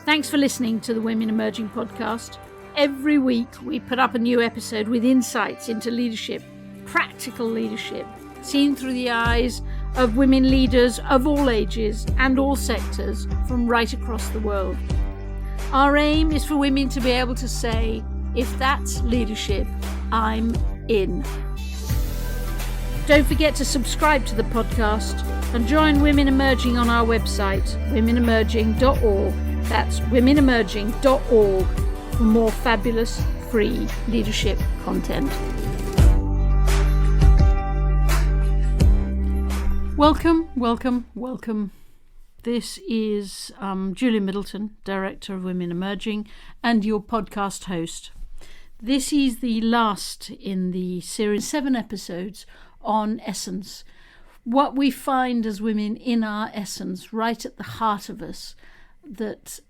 Thanks for listening to the Women Emerging podcast. Every week we put up a new episode with insights into leadership, practical leadership, seen through the eyes of women leaders of all ages and all sectors from right across the world. Our aim is for women to be able to say, if that's leadership, I'm in. Don't forget to subscribe to the podcast and join Women Emerging on our website, womenemerging.org. That's womenemerging.org for more fabulous free leadership content. Welcome. This is Julia Middleton, Director of Women Emerging, and your podcast host. This is the last in the series, 7 episodes on essence. What we find as women in our essence, right at the heart of us, that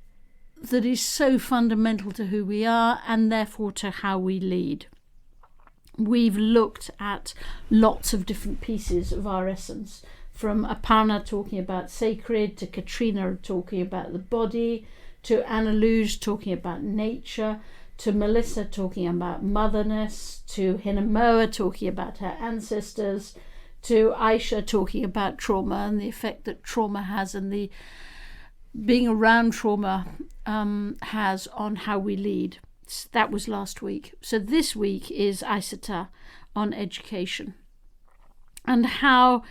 is so fundamental to who we are and therefore to how we lead. We've looked at lots of different pieces of our essence, from Aparna talking about sacred, to Katrina talking about the body, to Anna Luge talking about nature, to Melissa talking about motherness, to Hinamoa talking about her ancestors, to Aisha talking about trauma and the effect that trauma has and the being around trauma has on how we lead. That was last week. So this week is Isata on education and how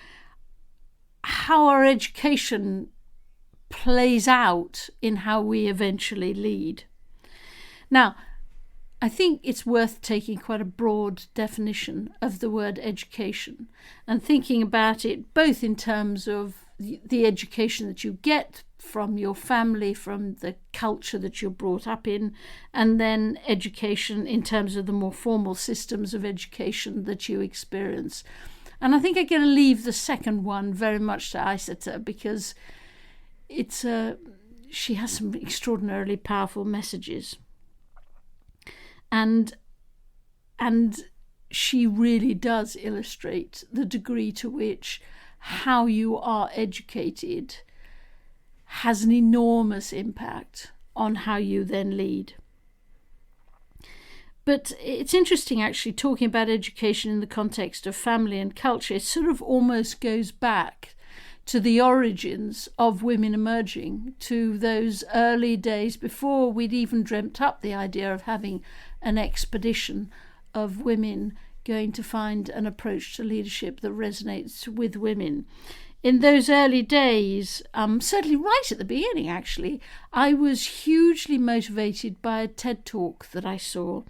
our education plays out in how we eventually lead. Now, I think it's worth taking quite a broad definition of the word education and thinking about it both in terms of the education that you get from your family, from the culture that you're brought up in, and then education in terms of the more formal systems of education that you experience. And I think I'm going to leave the second one very much to Isata because she has some extraordinarily powerful messages. And she really does illustrate the degree to which how you are educated has an enormous impact on how you then lead. But it's interesting actually talking about education in the context of family and culture. It sort of almost goes back to the origins of Women Emerging, to those early days before we'd even dreamt up the idea of having an expedition of women going to find an approach to leadership that resonates with women. In those early days, certainly right at the beginning actually, I was hugely motivated by a TED talk that I saw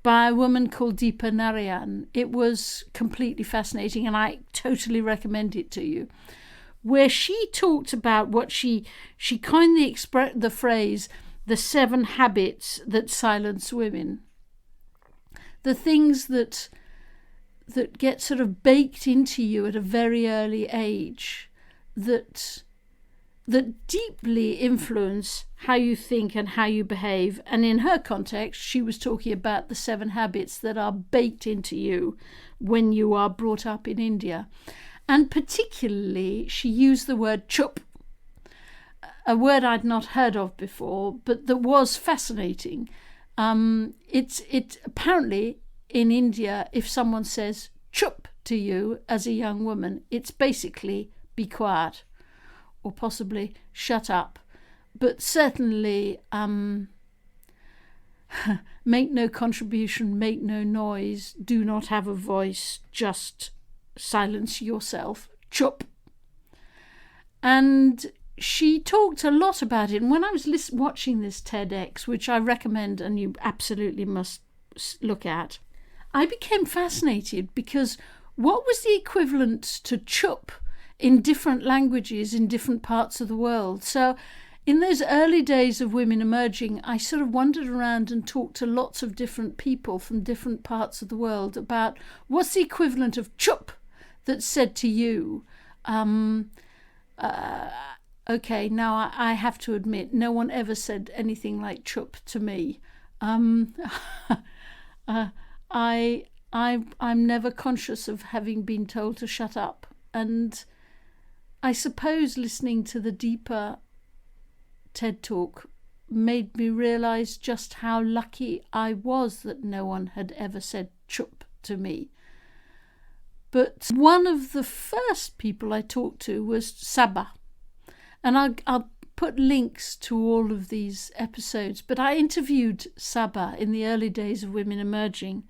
by a woman called Deepa Narayan. It was completely fascinating and I totally recommend it to you, where she talked about what she coined the phrase, the 7 habits that silence women. The things that get sort of baked into you at a very early age that deeply influence how you think and how you behave. And in her context, she was talking about the 7 habits that are baked into you when you are brought up in India. And particularly, she used the word chup, a word I'd not heard of before, but that was fascinating. It apparently in India, if someone says chup to you as a young woman, it's basically be quiet or possibly shut up. But certainly make no contribution, make no noise, do not have a voice, just silence yourself, chup. And she talked a lot about it. And when I was watching this TEDx, which I recommend and you absolutely must look at, I became fascinated because what was the equivalent to chup in different languages in different parts of the world? So in those early days of Women Emerging, I sort of wandered around and talked to lots of different people from different parts of the world about what's the equivalent of chup that's said to you. Okay, now I have to admit, no one ever said anything like chup to me. I'm never conscious of having been told to shut up. And I suppose listening to the Deepa TED Talk made me realise just how lucky I was that no one had ever said chup to me. But one of the first people I talked to was Saba. And I'll put links to all of these episodes. But I interviewed Saba in the early days of Women Emerging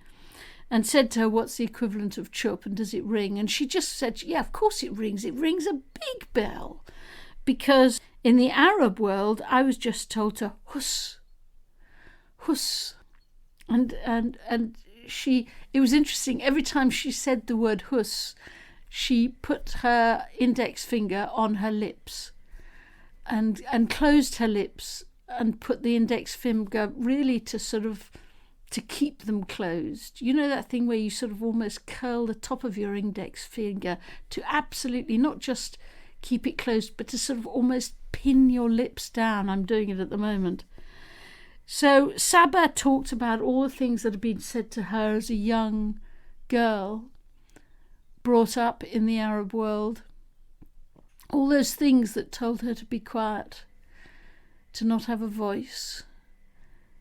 and said to her, what's the equivalent of chup and does it ring? And she just said, yeah, of course it rings. It rings a big bell. Because in the Arab world, I was just told to hus, hus. And it was interesting. Every time she said the word hus, she put her index finger on her lips and closed her lips and put the index finger really to keep them closed. You know that thing where you sort of almost curl the top of your index finger to absolutely not just keep it closed, but to sort of almost pin your lips down. I'm doing it at the moment. So Saba talked about all the things that had been said to her as a young girl brought up in the Arab world. All those things that told her to be quiet, to not have a voice,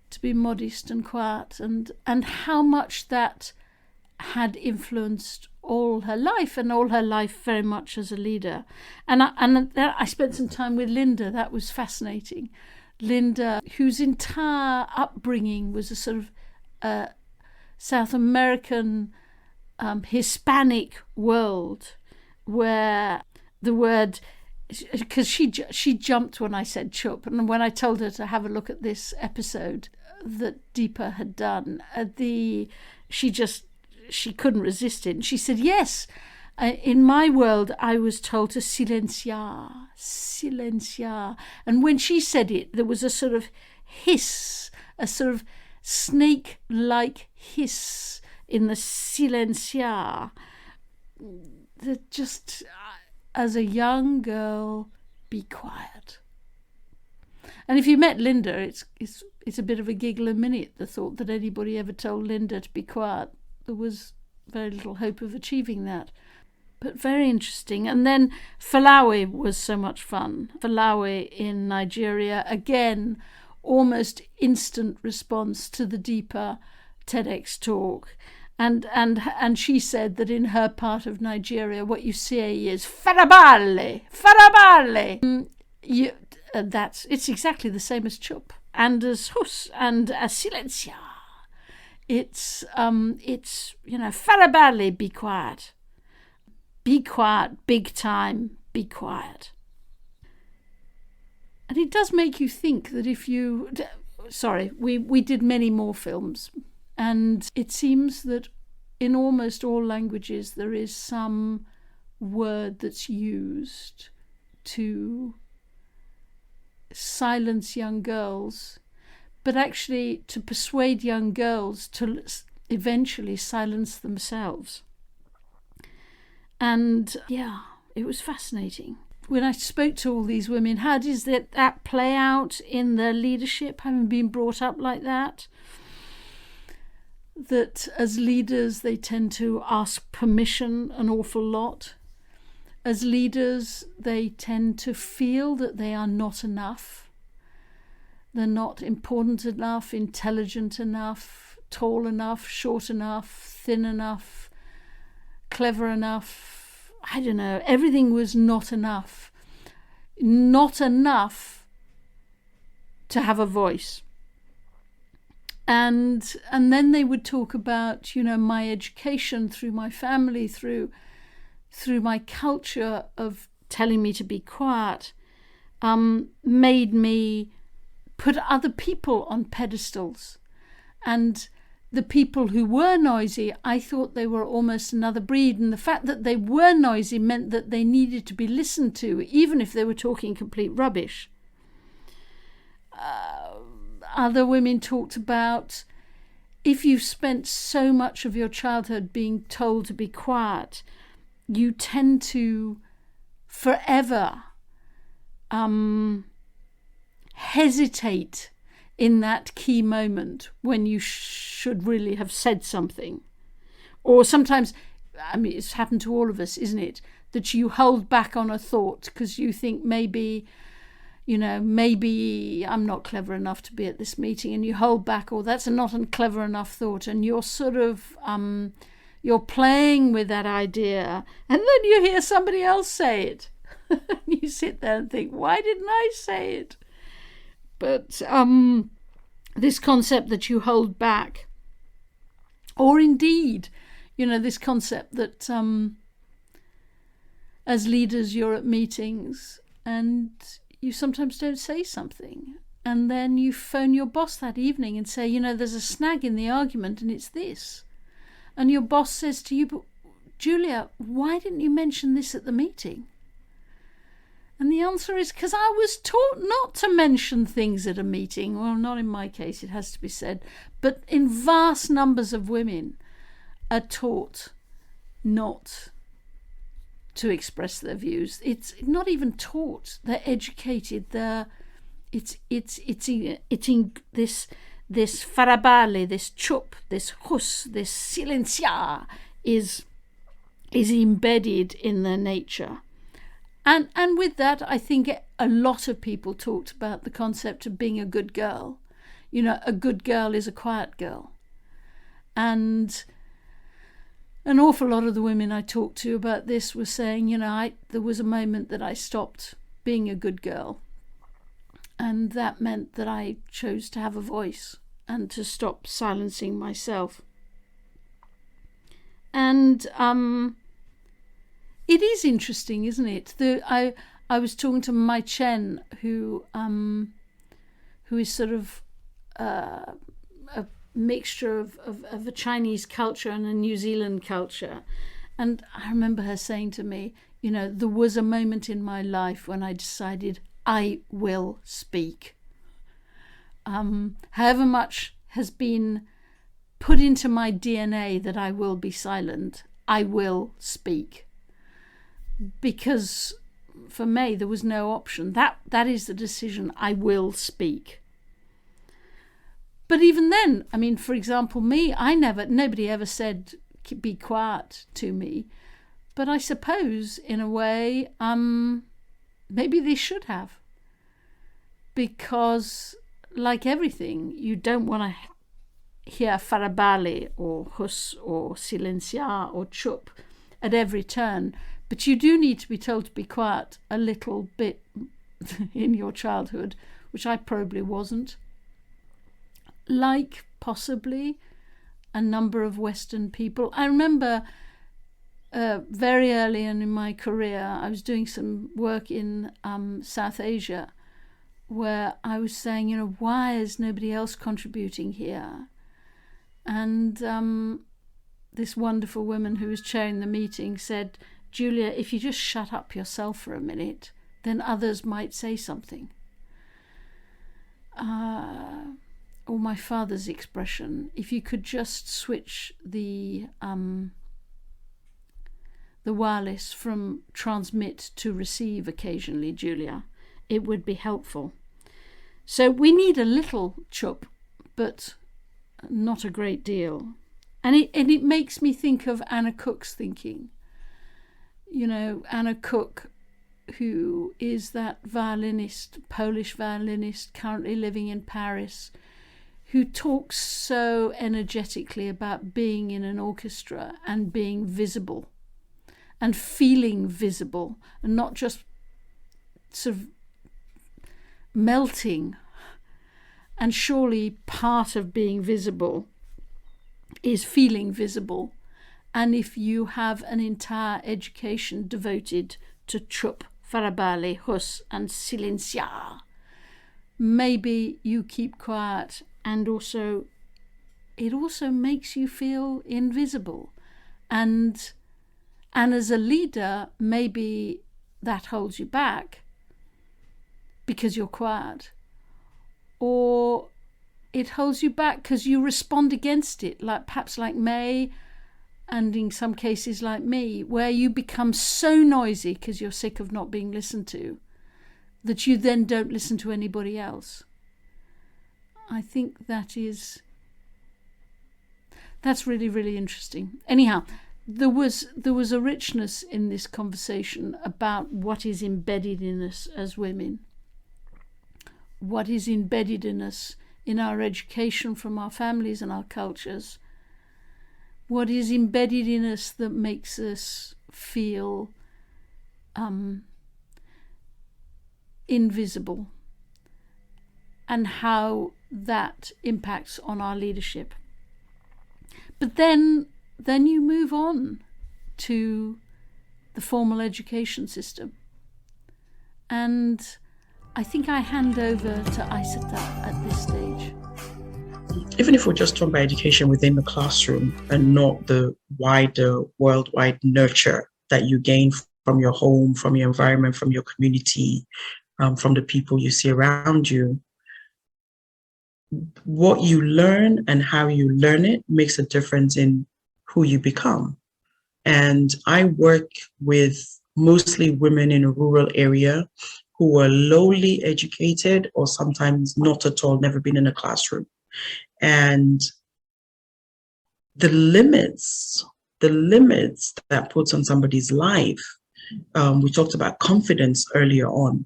to be modest and quiet, and how much that had influenced all her life, and all her life very much as a leader. And I spent some time with Linda. That was fascinating. Linda, whose entire upbringing was a sort of South American Hispanic world, where the word, because she jumped when I said chup, and when I told her to have a look at this episode that Deepa had done, she couldn't resist it. And she said, yes, in my world, I was told to silenciar. And when she said it, there was a sort of hiss, a sort of snake-like hiss in the silenciar. That just, as a young girl, be quiet. And if you met Linda, it's a bit of a giggle a minute, the thought that anybody ever told Linda to be quiet. There was very little hope of achieving that. But very interesting. And then Falawe was so much fun. Falawe in Nigeria, again, almost instant response to the Deepa TEDx talk. And she said that in her part of Nigeria, what you say is farabale. It's exactly the same as chup and as hus and as silencia. It's farabale, be quiet. Be quiet, big time, be quiet. And it does make you think that we did many more films, and it seems that in almost all languages there is some word that's used to silence young girls, but actually to persuade young girls to eventually silence themselves. And yeah, it was fascinating. When I spoke to all these women, how does that play out in their leadership, having been brought up like that? That as leaders, they tend to ask permission an awful lot. As leaders, they tend to feel that they are not enough. They're not important enough, intelligent enough, tall enough, short enough, thin enough, clever enough. I don't know. Everything was not enough. Not enough to have a voice. And then they would talk about, my education through my family, through my culture of telling me to be quiet, made me put other people on pedestals. And the people who were noisy, I thought they were almost another breed. And the fact that they were noisy meant that they needed to be listened to, even if they were talking complete rubbish. Other women talked about, if you've spent so much of your childhood being told to be quiet, you tend to forever hesitate in that key moment when you should really have said something. Or sometimes, it's happened to all of us, isn't it? That you hold back on a thought because you think maybe maybe I'm not clever enough to be at this meeting, and you hold back, or that's not a clever enough thought, and you're sort of you're playing with that idea, and then you hear somebody else say it. You sit there and think, why didn't I say it? But this concept that you hold back, or indeed, this concept that as leaders you're at meetings and you sometimes don't say something, and then you phone your boss that evening and say, there's a snag in the argument and it's this. And your boss says to you, but Julia, why didn't you mention this at the meeting? And the answer is, because I was taught not to mention things at a meeting. Well, not in my case, it has to be said. But in vast numbers of women are taught not to express their views. It's not even taught. They're educated. It's in this farabale, this chup, this hus, this silenciar is embedded in their nature. And with that, I think a lot of people talked about the concept of being a good girl. A good girl is a quiet girl. And an awful lot of the women I talked to about this were saying, there was a moment that I stopped being a good girl. And that meant that I chose to have a voice and to stop silencing myself. And it is interesting, isn't it? I was talking to Mai Chen, who is sort of a mixture of a Chinese culture and a New Zealand culture. And I remember her saying to me, there was a moment in my life when I decided I will speak. However much has been put into my DNA that I will be silent, I will speak. Because for me, there was no option. That is the decision. I will speak. But even then, for example, me, nobody ever said be quiet to me. But I suppose, in a way, maybe they should have. Because, like everything, you don't want to hear farabale or hus or silenciar or chup at every turn. But you do need to be told to be quiet a little bit in your childhood, which I probably wasn't. Like possibly a number of Western people. I remember very early in my career, I was doing some work in South Asia, where I was saying, why is nobody else contributing here? And this wonderful woman who was chairing the meeting said, Julia, if you just shut up yourself for a minute, then others might say something. Or my father's expression, if you could just switch the wireless from transmit to receive occasionally, Julia, it would be helpful. So we need a little chup, but not a great deal. And it makes me think of Anna Cook's thinking. Anna Cook, who is that violinist, Polish violinist, currently living in Paris, who talks so energetically about being in an orchestra and being visible and feeling visible and not just sort of melting. And surely part of being visible is feeling visible. And if you have an entire education devoted to chup, farabale, hus and silenciar, maybe you keep quiet, and also it also makes you feel invisible. And as a leader, maybe that holds you back because you're quiet. Or it holds you back because you respond against it, perhaps like May, and in some cases like me, where you become so noisy because you're sick of not being listened to, that you then don't listen to anybody else. I think that's really, really interesting. Anyhow, there was a richness in this conversation about what is embedded in us as women. what is embedded in us in our education from our families and our cultures, what is embedded in us that makes us feel invisible, and how that impacts on our leadership. But then you move on to the formal education system. And I think I hand over to Isata at this stage. Even if we're just talking about education within the classroom and not the wider worldwide nurture that you gain from your home, from your environment, from your community, from the people you see around you, what you learn and how you learn it makes a difference in who you become. And I work with mostly women in a rural area who are lowly educated or sometimes not at all, never been in a classroom. And the limits that puts on somebody's life, we talked about confidence earlier on.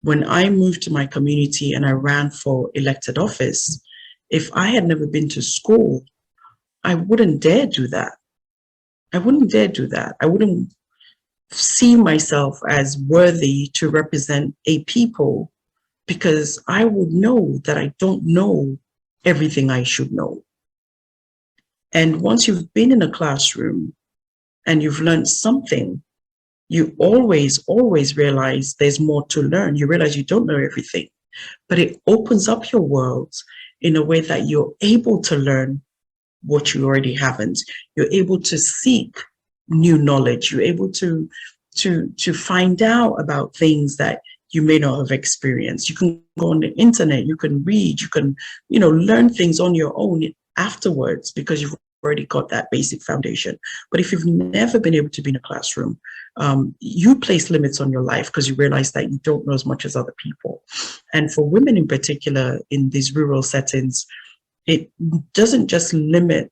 When I moved to my community and I ran for elected office, if I had never been to school, I wouldn't dare do that. I wouldn't see myself as worthy to represent a people, because I would know that I don't know everything I should know. And once you've been in a classroom and you've learned something, you always realize there's more to learn. You realize you don't know everything, but it opens up your world in a way that you're able to learn what you already haven't. You're able to seek new knowledge. You're able to find out about things that you may not have experienced. You can go on the internet, you can read, you can, learn things on your own afterwards because you've already got that basic foundation. But if you've never been able to be in a classroom, you place limits on your life because you realize that you don't know as much as other people. And for women in particular, in these rural settings, it doesn't just limit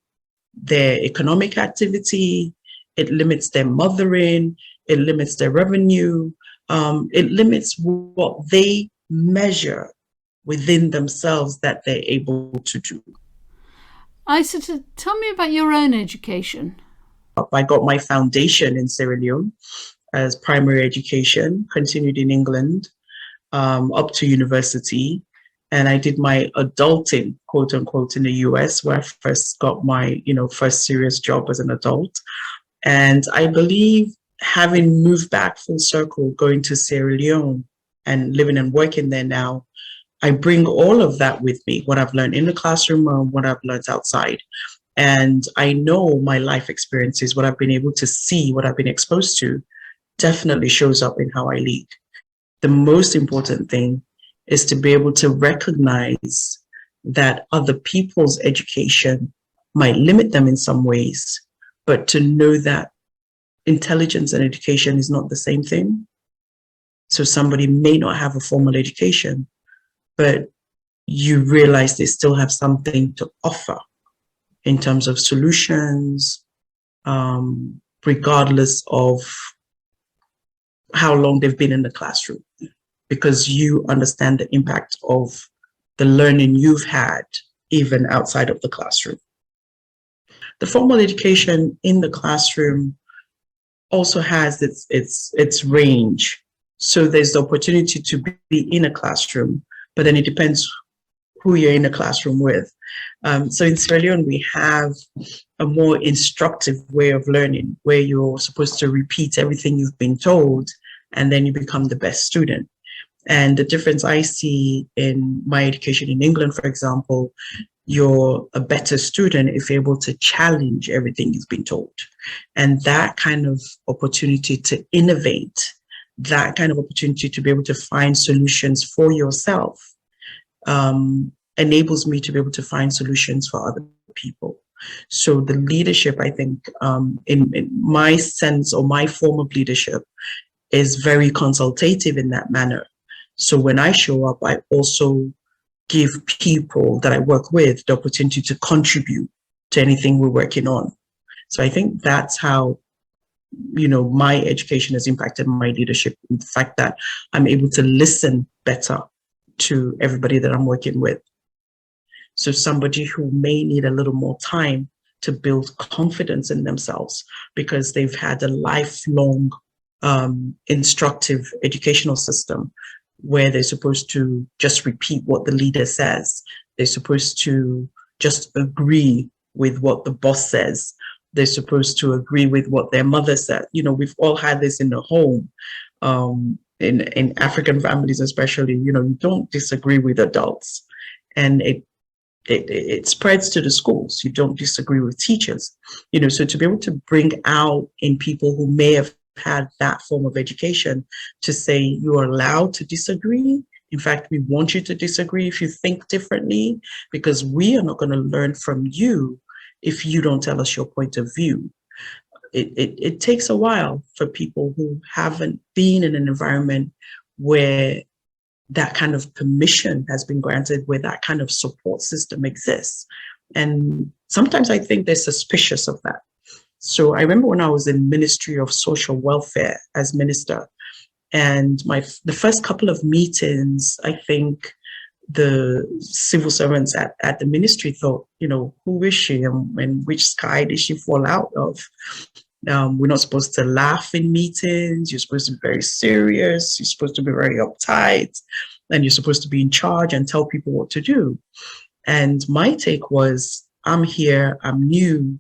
their economic activity, it limits their mothering, it limits their revenue, it limits what they measure within themselves that they're able to do. Isata, tell me about your own education. I got my foundation in Sierra Leone as primary education, continued in England, up to university. And I did my adulting, quote unquote, in the US, where I first got my, first serious job as an adult. And I believe, having moved back full circle, going to Sierra Leone and living and working there now, I bring all of that with me, what I've learned in the classroom and what I've learned outside. And I know my life experiences, what I've been able to see, what I've been exposed to, definitely shows up in how I lead. The most important thing is to be able to recognize that other people's education might limit them in some ways, but to know that intelligence and education is not the same thing. So somebody may not have a formal education, but you realize they still have something to offer in terms of solutions, regardless of how long they've been in the classroom, because you understand the impact of the learning you've had even outside of the classroom. The formal education in the classroom also has its range. So there's the opportunity to be in a classroom, but then it depends who you're in a classroom with. So in Sierra Leone, we have a more instructive way of learning, where you're supposed to repeat everything you've been told, and then you become the best student. And the difference I see in my education in England, for example, you're a better student if you're able to challenge everything you've been told. And that kind of opportunity to innovate, that kind of opportunity to be able to find solutions for yourself, enables me to be able to find solutions for other people. So the leadership, I think, in my sense, or my form of leadership, is very consultative in that manner. So when I show up, I also give people that I work with the opportunity to contribute to anything we're working on. So I think that's how, my education has impacted my leadership. In the fact that I'm able to listen better to everybody that I'm working with. So somebody who may need a little more time to build confidence in themselves because they've had a lifelong instructive educational system where they're supposed to just repeat what the leader says. They're supposed to just agree with what the boss says. They're supposed to agree with what their mother said. You know, we've all had this in the home. In African families especially, you know, you don't disagree with adults. And it spreads to the schools. You don't disagree with teachers. You know, so to be able to bring out in people who may have had that form of education to say you are allowed to disagree. In fact, we want you to disagree if you think differently, because we are not going to learn from you if you don't tell us your point of view. It takes a while for people who haven't been in an environment where that kind of permission has been granted, where that kind of support system exists. And sometimes I think they're suspicious of that. So I remember when I was in Ministry of Social Welfare as minister, and the first couple of meetings, I think the civil servants at the ministry thought, you know, who is she and which sky did she fall out of? We're not supposed to laugh in meetings. You're supposed to be very serious. You're supposed to be very uptight, and you're supposed to be in charge and tell people what to do. And my take was, I'm here, I'm new.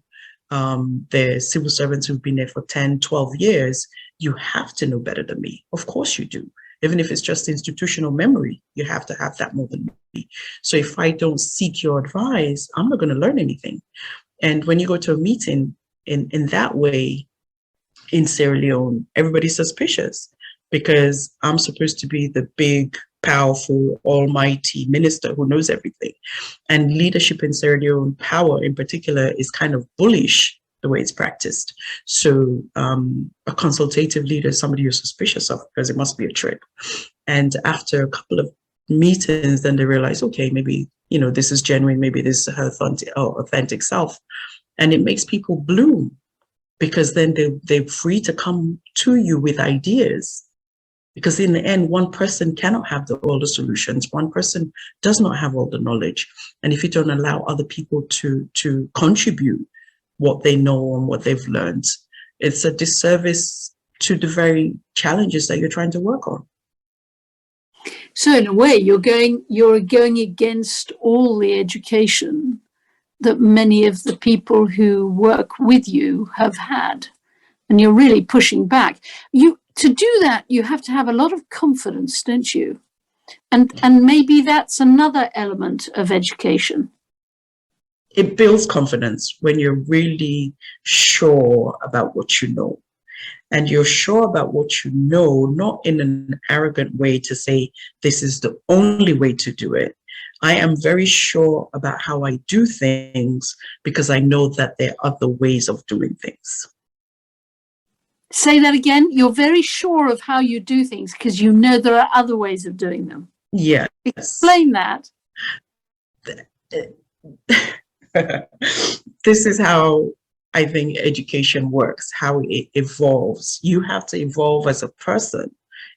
The civil servants who've been there for 10, 12 years, you have to know better than me. Of course you do. Even if it's just institutional memory, you have to have that more than me. So if I don't seek your advice, I'm not going to learn anything. And when you go to a meeting in that way, in Sierra Leone, everybody's suspicious because I'm supposed to be the big, powerful, almighty minister who knows everything. And leadership in Sierra Leone, power in particular, is kind of bullish the way it's practiced. So a consultative leader is somebody you're suspicious of because it must be a trick. And after a couple of meetings, then they realize, okay, maybe, you know, this is genuine, maybe this is her authentic self. And it makes people bloom because then they're free to come to you with ideas. Because in the end, one person cannot have all the solutions. One person does not have all the knowledge. And if you don't allow other people to contribute what they know and what they've learned, it's a disservice to the very challenges that you're trying to work on. So in a way, you're going against all the education that many of the people who work with you have had, and you're really pushing back. To do that, you have to have a lot of confidence, don't you? And maybe that's another element of education. It builds confidence when you're really sure about what you know. And you're sure about what you know, not in an arrogant way to say, this is the only way to do it. I am very sure about how I do things because I know that there are other ways of doing things. Say that again. You're very sure of how you do things because you know there are other ways of doing them. Yes. Explain that. This is how I think education works, how it evolves. You have to evolve as a person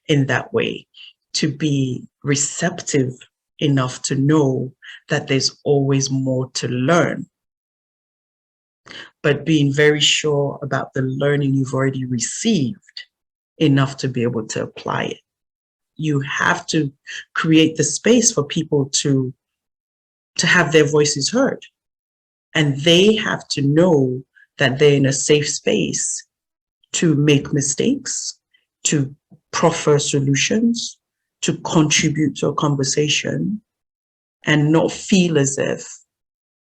in that way to be receptive enough to know that there's always more to learn, but being very sure about the learning you've already received enough to be able to apply it. You have to create the space for people to have their voices heard. And they have to know that they're in a safe space to make mistakes, to proffer solutions, to contribute to a conversation, and not feel as if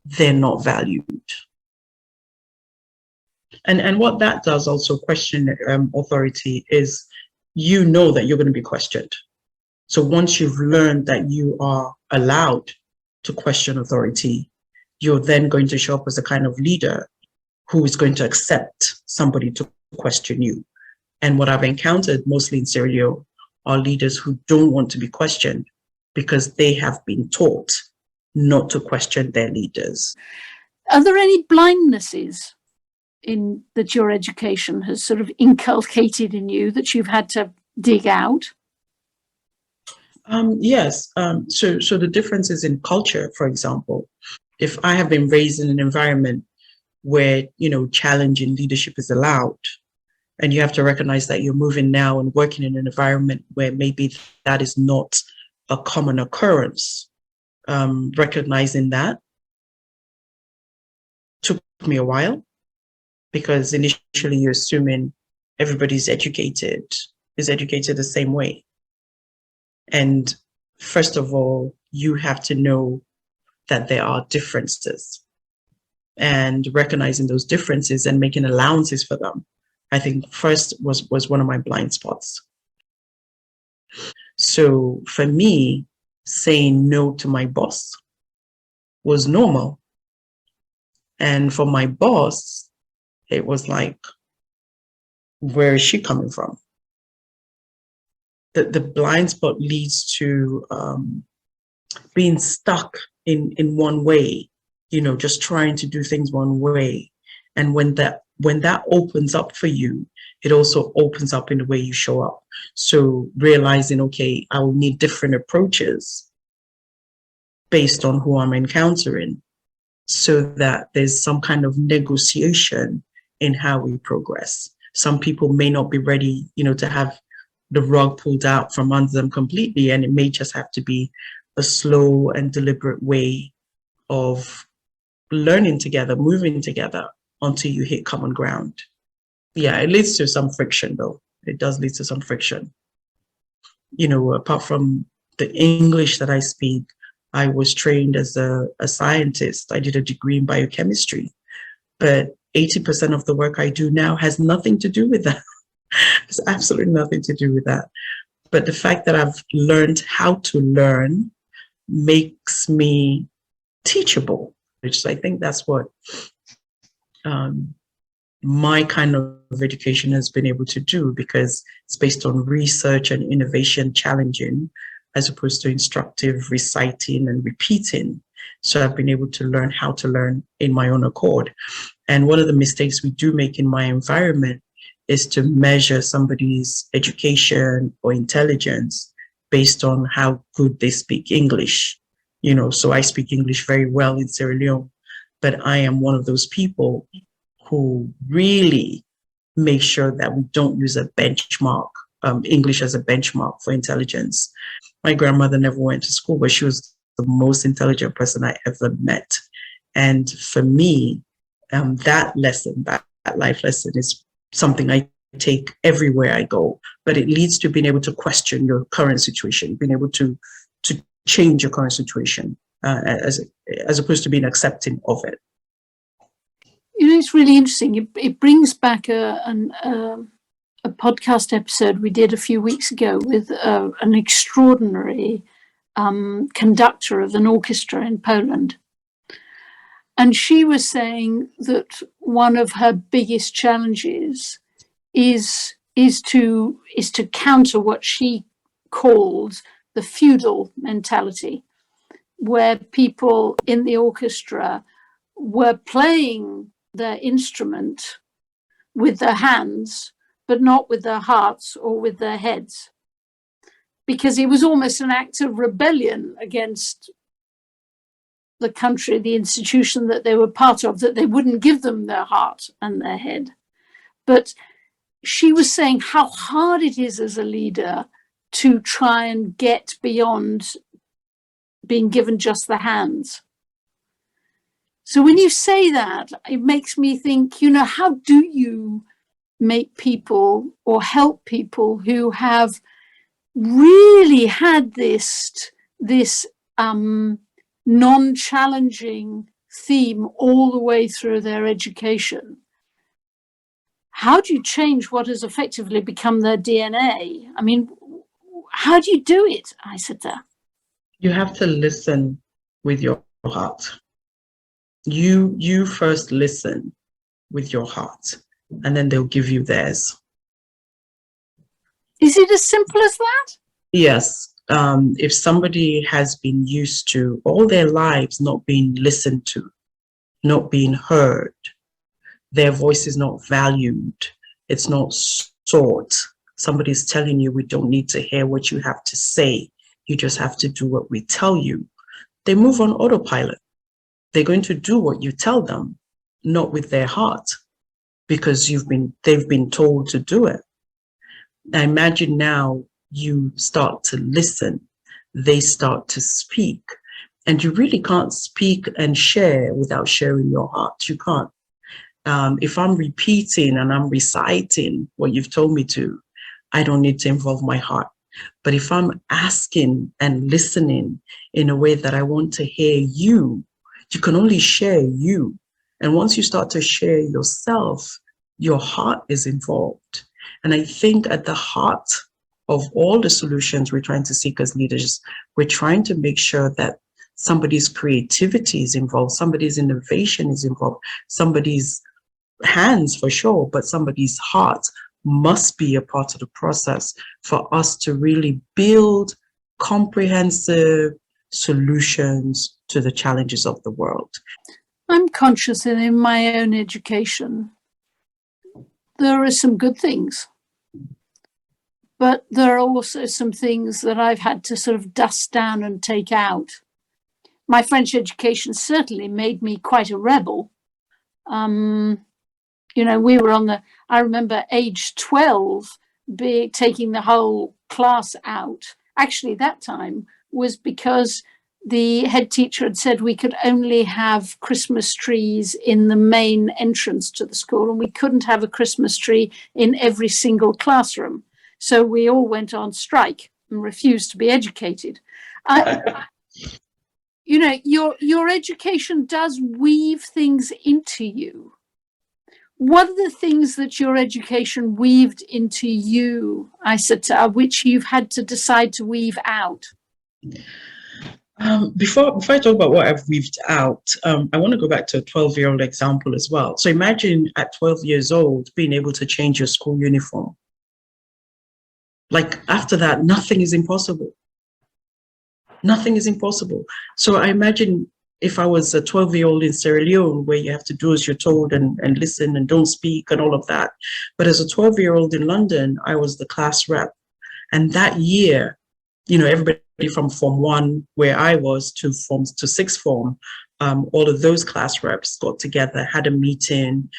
they're not valued. And what that does also, question authority, is you know that you're going to be questioned. So once you've learned that you are allowed to question authority, you're then going to show up as a kind of leader who is going to accept somebody to question you. And what I've encountered mostly in Sierra Leone are leaders who don't want to be questioned because they have been taught not to question their leaders. Are there any blindnesses in that your education has sort of inculcated in you that you've had to dig out? Yes. So the differences in culture, for example, if I have been raised in an environment where, challenge in leadership is allowed, and you have to recognize that you're moving now and working in an environment where maybe that is not a common occurrence. Recognizing that took me a while, because initially you're assuming everybody's is educated the same way. And first of all, you have to know that there are differences, and recognizing those differences and making allowances for them, I think first was one of my blind spots. So for me, saying no to my boss was normal. And for my boss, it was like, where is she coming from? The blind spot leads to being stuck in one way, just trying to do things one way. And when that opens up for you, it also opens up in the way you show up. So realizing, okay, I will need different approaches based on who I'm encountering, so that there's some kind of negotiation in how we progress. Some people may not be ready, to have the rug pulled out from under them completely, and it may just have to be a slow and deliberate way of learning together, moving together until you hit common ground. Yeah, it leads to some friction, though. It does lead to some friction. Apart from the English that I speak, I was trained as a scientist. I did a degree in biochemistry, but 80% of the work I do now has nothing to do with that. It's absolutely nothing to do with that. But the fact that I've learned how to learn makes me teachable, which I think that's what my kind of education has been able to do, because it's based on research and innovation challenging, as opposed to instructive reciting and repeating. So I've been able to learn how to learn in my own accord. And one of the mistakes we do make in my environment is to measure somebody's education or intelligence based on how good they speak English. So I speak English very well in Sierra Leone, but I am one of those people who really make sure that we don't use a benchmark, English as a benchmark for intelligence. My grandmother never went to school, but she was the most intelligent person I ever met. And for me, that lesson, that life lesson, is something I take everywhere I go. But it leads to being able to question your current situation, being able to change your current situation, as opposed to being accepting of it. It's really interesting. It brings back a podcast episode we did a few weeks ago with an extraordinary conductor of an orchestra in Poland. And she was saying that one of her biggest challenges is to counter what she called the feudal mentality, where people in the orchestra were playing their instrument with their hands, but not with their hearts or with their heads, because it was almost an act of rebellion against the country, the institution that they were part of, that they wouldn't give them their heart and their head. But she was saying how hard it is as a leader to try and get beyond being given just the hands. So when you say that, it makes me think, how do you make people or help people who have really had this non-challenging theme all the way through their education? How do you change what has effectively become their DNA? I mean, how do you do it, Isata? You have to listen with your heart. You first listen with your heart, and then they'll give you theirs. Is it as simple as that? Yes. If somebody has been used to all their lives not being listened to, not being heard, their voice is not valued, it's not sought. Somebody's telling you, we don't need to hear what you have to say. You just have to do what we tell you. They move on autopilot. They're going to do what you tell them, not with their heart, because they've been told to do it. Now imagine now you start to listen, they start to speak, and you really can't speak and share without sharing your heart. You can't. If I'm repeating and I'm reciting what you've told me to, I don't need to involve my heart. But if I'm asking and listening in a way that I want to hear you, you can only share you. And once you start to share yourself, your heart is involved. And I think at the heart of all the solutions we're trying to seek as leaders, we're trying to make sure that somebody's creativity is involved, somebody's innovation is involved, somebody's hands for sure, but somebody's heart must be a part of the process for us to really build comprehensive solutions to the challenges of the world. I'm conscious that in my own education, there are some good things, but there are also some things that I've had to sort of dust down and take out. My French education certainly made me quite a rebel. We were I remember age 12, taking the whole class out. Actually, that time was because the head teacher had said we could only have Christmas trees in the main entrance to the school, and we couldn't have a Christmas tree in every single classroom. So we all went on strike and refused to be educated. Your education does weave things into you. What are the things that your education weaved into you, Isata, which you've had to decide to weave out? Before I talk about what I've weaved out, I want to go back to a 12-year-old example as well. So imagine at 12 years old being able to change your school uniform. Like after that, nothing is impossible. Nothing is impossible. So I imagine if I was a 12-year-old in Sierra Leone, where you have to do as you're told and listen and don't speak and all of that. But as a 12-year-old in London, I was the class rep. And that year, everybody from Form 1, where I was, to sixth form, all of those class reps got together, had a meeting,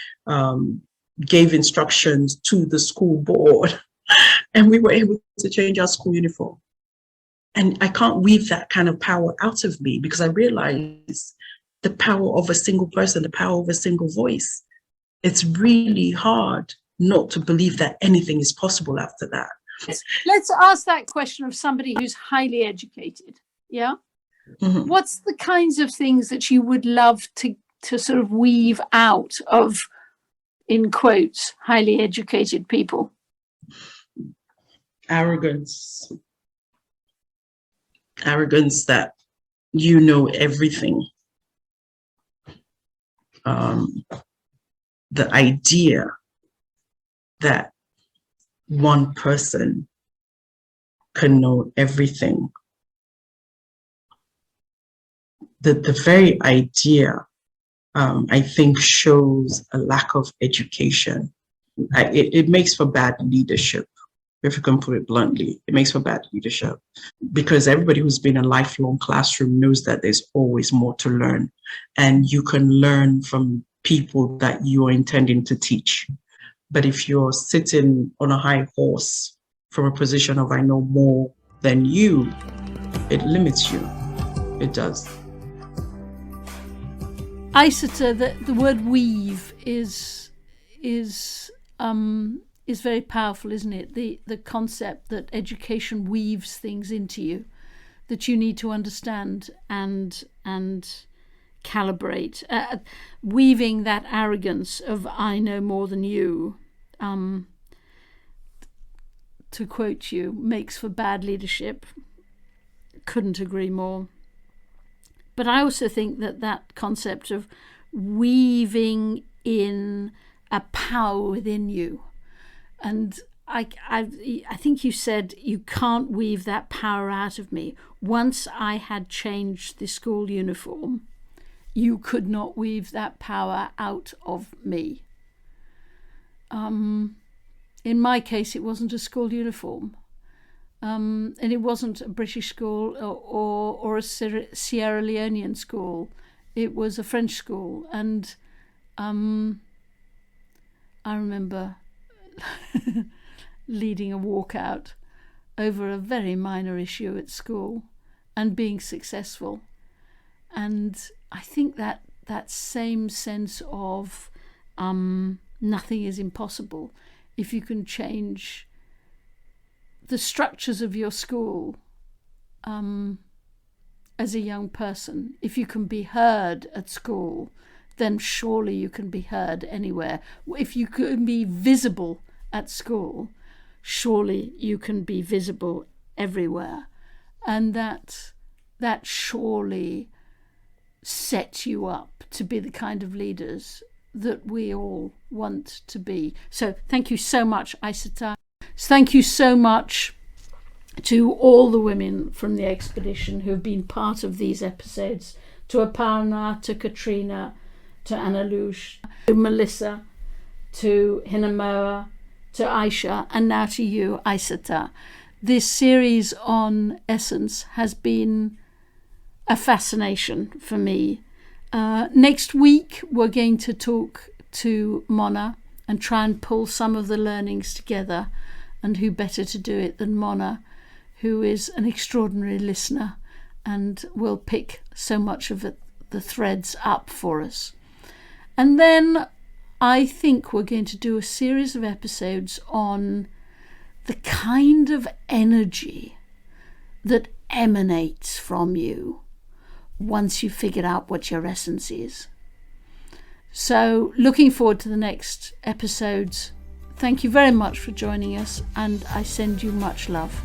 gave instructions to the school board, and we were able to change our school uniform. And I can't weave that kind of power out of me, because I realize the power of a single person, the power of a single voice. It's really hard not to believe that anything is possible after that. Let's ask that question of somebody who's highly educated. Yeah. Mm-hmm. What's the kinds of things that you would love to sort of weave out of, in quotes, highly educated people? Arrogance that you know everything. The idea that one person can know everything. The very idea, I think, shows a lack of education. It makes for bad leadership. If you can put it bluntly, it makes for bad leadership, because everybody who's been in a lifelong classroom knows that there's always more to learn, and you can learn from people that you are intending to teach. But if you're sitting on a high horse from a position of I know more than you, it limits you. It does. Isata, the word weave is very powerful, isn't it? The concept that education weaves things into you that you need to understand and calibrate. Weaving that arrogance of I know more than you, to quote you, makes for bad leadership. Couldn't agree more. But I also think that concept of weaving in a power within you, and I think you said you can't weave that power out of me. Once I had changed the school uniform, you could not weave that power out of me. In my case, it wasn't a school uniform. And it wasn't a British school or a Sierra Leonean school. It was a French school. And I remember leading a walkout over a very minor issue at school and being successful. And I think that same sense of nothing is impossible if you can change the structures of your school as a young person. If you can be heard at school, then surely you can be heard anywhere. If you can be visible at school, surely you can be visible everywhere. And that surely sets you up to be the kind of leaders that we all want to be. So thank you so much, Isata. Thank you so much to all the women from the expedition who have been part of these episodes, to Aparna, to Katrina, to Analush, to Melissa, to Hinamoa, to Aisha, and now to you, Isata. This series on Essence has been a fascination for me. Next week, we're going to talk to Mona and try and pull some of the learnings together. And who better to do it than Mona, who is an extraordinary listener and will pick so much of the threads up for us. And then I think we're going to do a series of episodes on the kind of energy that emanates from you once you've figured out what your essence is. So looking forward to the next episodes. Thank you very much for joining us, and I send you much love.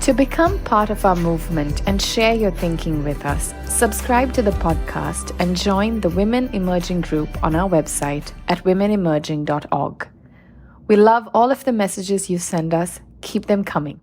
To become part of our movement and share your thinking with us, subscribe to the podcast and join the Women Emerging group on our website at womenemerging.org. We love all of the messages you send us. Keep them coming.